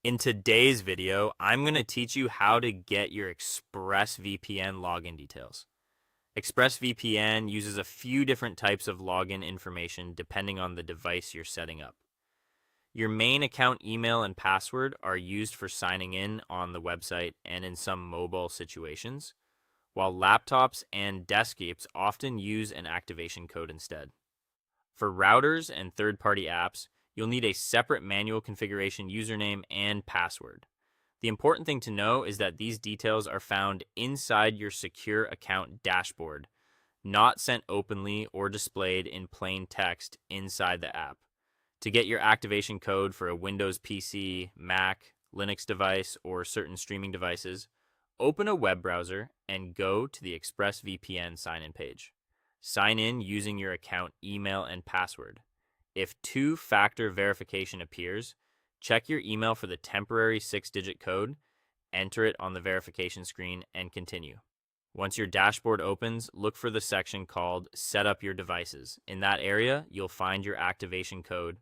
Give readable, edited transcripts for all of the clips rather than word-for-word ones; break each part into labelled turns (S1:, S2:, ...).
S1: In today's video, I'm going to teach you how to get your ExpressVPN login details. ExpressVPN uses a few different types of login information depending on the device you're setting up. Your main account email and password are used for signing in on the website and in some mobile situations, while laptops and desktops often use an activation code instead. For routers and third-party apps, you'll need a separate manual configuration username and password. The important thing to know is that these details are found inside your secure account dashboard, not sent openly or displayed in plain text inside the app. To get your activation code for a Windows PC, Mac, Linux device, or certain streaming devices, open a web browser and go to the ExpressVPN sign-in page. Sign in using your account email and password. If two-factor verification appears, check your email for the temporary 6-digit code, enter it on the verification screen, and continue. Once your dashboard opens, look for the section called Set Up Your Devices. In that area, you'll find your activation code.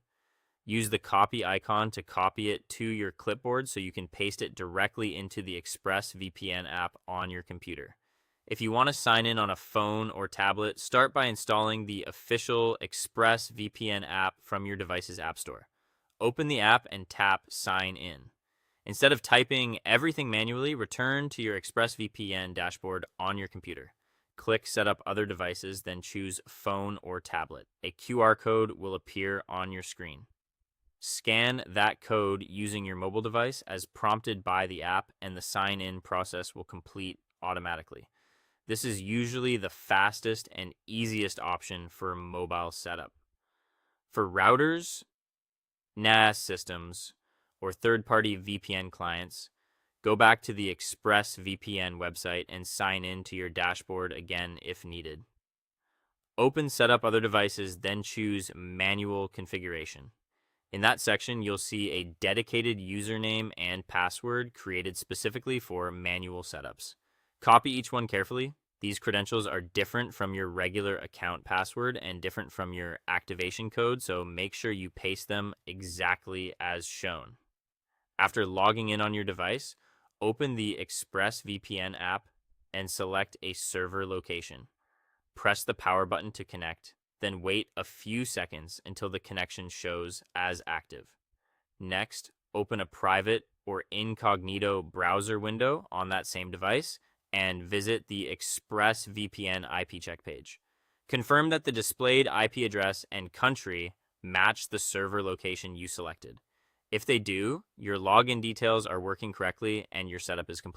S1: Use the copy icon to copy it to your clipboard so you can paste it directly into the ExpressVPN app on your computer. If you want to sign in on a phone or tablet, start by installing the official ExpressVPN app from your device's app store. Open the app and tap Sign In. Instead of typing everything manually, return to your ExpressVPN dashboard on your computer. Click Set Up Other Devices, then choose Phone or Tablet. A QR code will appear on your screen. Scan that code using your mobile device as prompted by the app, and the sign-in process will complete automatically. This is usually the fastest and easiest option for mobile setup. For routers, NAS systems, or third-party VPN clients, go back to the ExpressVPN website and sign in to your dashboard again if needed. Open Set Up Other Devices, then choose Manual Configuration. In that section, you'll see a dedicated username and password created specifically for manual setups. Copy each one carefully. These credentials are different from your regular account password and different from your activation code, so make sure you paste them exactly as shown. After logging in on your device, open the ExpressVPN app and select a server location. Press the power button to connect, then wait a few seconds until the connection shows as active. Next, open a private or incognito browser window on that same device and visit the ExpressVPN IP check page. Confirm that the displayed IP address and country match the server location you selected. If they do, your login details are working correctly and your setup is complete.